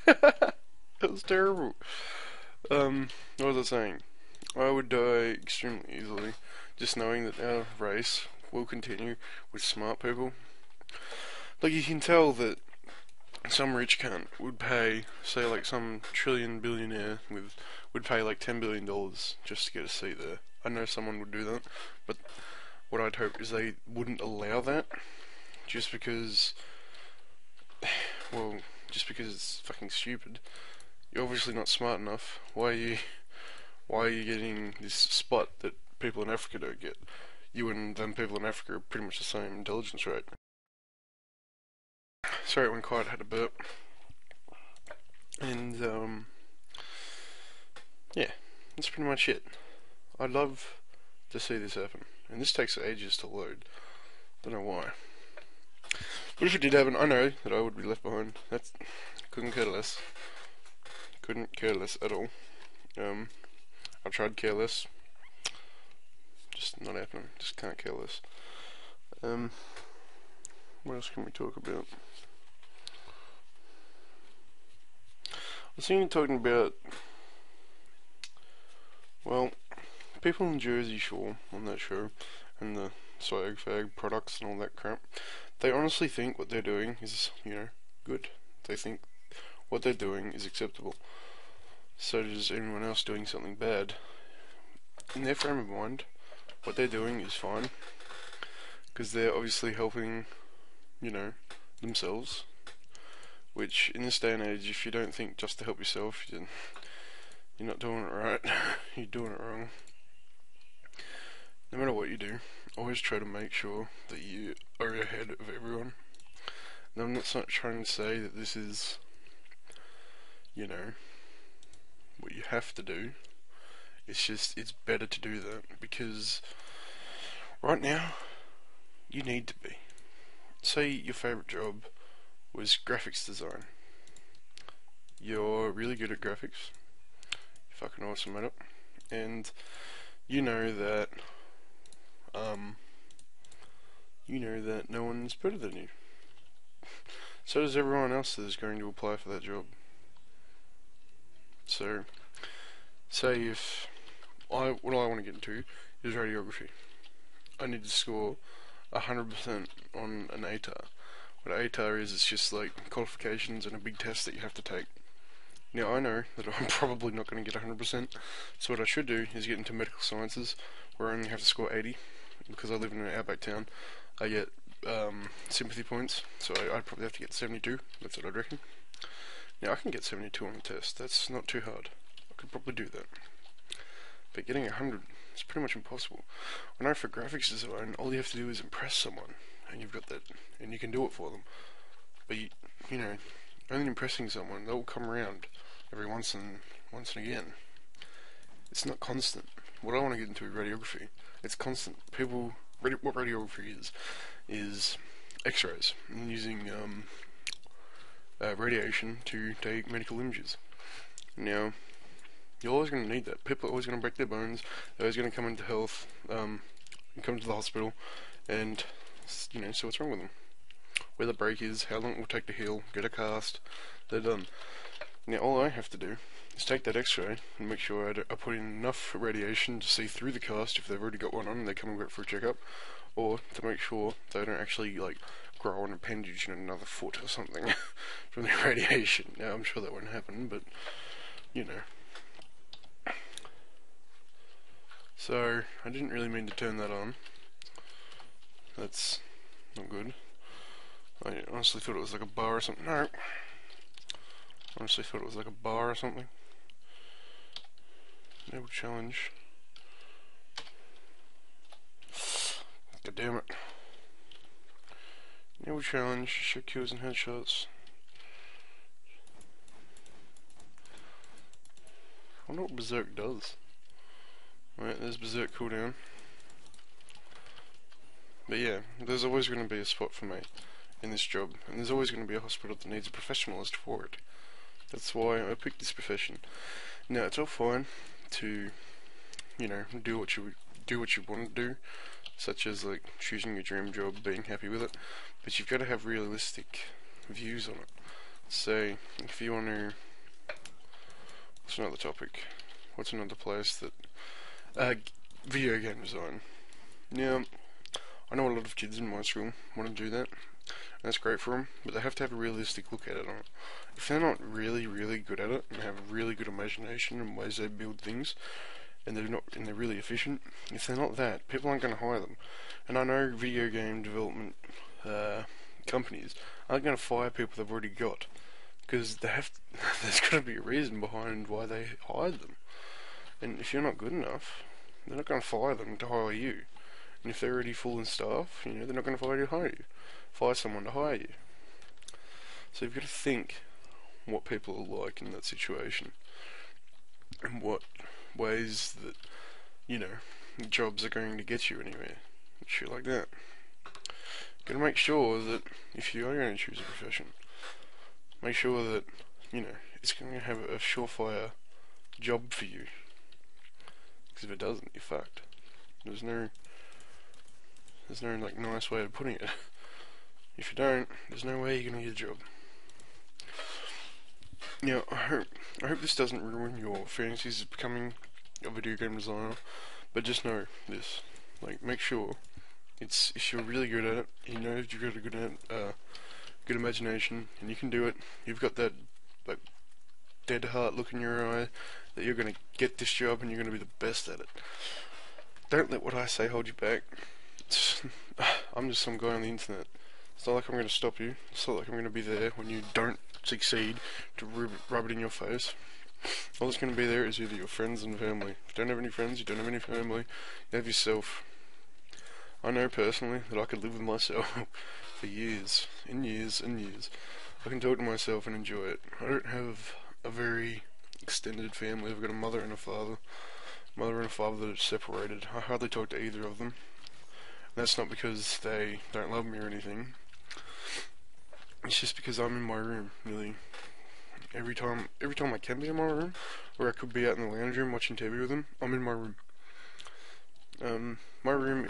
That was terrible. What was I saying? I would die extremely easily, just knowing that our race will continue with smart people. Like, you can tell that some rich cunt would pay, say, like some trillion billionaire would pay like $10 billion just to get a seat there. I know someone would do that, but what I'd hope is they wouldn't allow that, just because, well, just because it's fucking stupid. You're obviously not smart enough. Why are you getting this spot that people in Africa don't get? You and them people in Africa are pretty much the same intelligence rate. Sorry, when quiet had a burp. And yeah, that's pretty much it. I'd love to see this happen, and this takes ages to load. Don't know why. But if it did happen, I know that I would be left behind. That's couldn't care less. Couldn't care less at all. I've tried care less. Just not happening. Just can't care less. What else can we talk about? I was thinking talking about, well, people in Jersey Shore on that show, and the swag fag products and all that crap. They honestly think what they're doing is, good. They think what they're doing is acceptable. So does anyone else doing something bad. In their frame of mind, what they're doing is fine, because they're obviously helping, themselves. Which, in this day and age, if you don't think just to help yourself, you're not doing it right. You're doing it wrong. No matter what you do, always try to make sure that you are ahead of everyone. Now, I'm not trying to say that this is, what you have to do. It's just, it's better to do that, because right now, you need to be. Say your favourite job was graphics design. You're really good at graphics. You're fucking awesome at it. And you know that no one's better than you. So does everyone else that is going to apply for that job. So, say if what I want to get into is radiography. I need to score 100% on an ATAR. What ATAR is, it's just like qualifications and a big test that you have to take. Now, I know that I'm probably not going to get 100%, so what I should do is get into medical sciences, where I only have to score 80. Because I live in an outback town, I get sympathy points, so I'd probably have to get 72. That's what I'd reckon. Now, I can get 72 on the test. That's not too hard. I could probably do that. But getting 100 is pretty much impossible. I know for graphics design, all you have to do is impress someone, and you've got that, and you can do it for them. But only impressing someone, they'll come around every once and again. It's not constant. What I want to get into is radiography. It's constant. What radiography is X-rays, and using radiation to take medical images. Now, you're always going to need that. People are always going to break their bones. They're always going to come into health, and come to the hospital, and see what's wrong with them. Where the break is, how long it will take to heal, get a cast, they're done. Now, all I have to do is take that X-ray and make sure I put in enough radiation to see through the cast if they've already got one on and they're coming back for a checkup, or to make sure they don't actually grow an appendage in another foot or something from the radiation. Now, I'm sure that won't happen, but So, I didn't really mean to turn that on. That's not good. I honestly thought it was like a bar or something. No. Honestly thought it was like a bar or something. Enable challenge. God damn it. Enable challenge, show kills and headshots. I wonder what Berserk does. Right, there's Berserk cooldown. But yeah, there's always going to be a spot for me in this job, and there's always going to be a hospital that needs a professionalist for it. That's why I picked this profession. Now, it's all fine to, do what you want to do, such as choosing your dream job, being happy with it, but you've got to have realistic views on it. say, if you want to, what's another topic? What's another place that, video game design. Now, I know a lot of kids in my school want to do that, and that's great for them, but they have to have a realistic look at it. If they're not really, really good at it, and have a really good imagination and ways they build things, and they're really efficient, if they're not that, people aren't going to hire them. And I know video game development companies aren't going to fire people they've already got, because there's got to be a reason behind why they hired them. And if you're not good enough, they're not going to fire them to hire you. And if they're already full in staff, they're not going to fire someone to hire you. So you've got to think what people are like in that situation, and what ways that, jobs are going to get you anywhere. Shit like that. You've got to make sure that if you are going to choose a profession, make sure that, it's going to have a surefire job for you. Because if it doesn't, you're fucked. There's no nice way of putting it. If you don't, there's no way you're gonna get a job. Now, I hope this doesn't ruin your fantasies of becoming a video game designer, but just know this: make sure if you're really good at it, you've got a good imagination, and you can do it. You've got that dead heart look in your eye that you're gonna get this job and you're gonna be the best at it. Don't let what I say hold you back. I'm just some guy on the internet. It's not like I'm going to stop you. It's not like I'm going to be there when you don't succeed to rub it in your face. All that's going to be there is either your friends and family. If you don't have any friends, you don't have any family, you have yourself. I know personally that I could live with myself for years and years and years. I can talk to myself and enjoy it. I don't have a very extended family. I've got a mother and a father. Mother and a father that are separated. I hardly talk to either of them. That's not because they don't love me or anything. It's just because I'm in my room nearly every time I can be in my room, or I could be out in the lounge room watching TV with them. I'm in my room. My room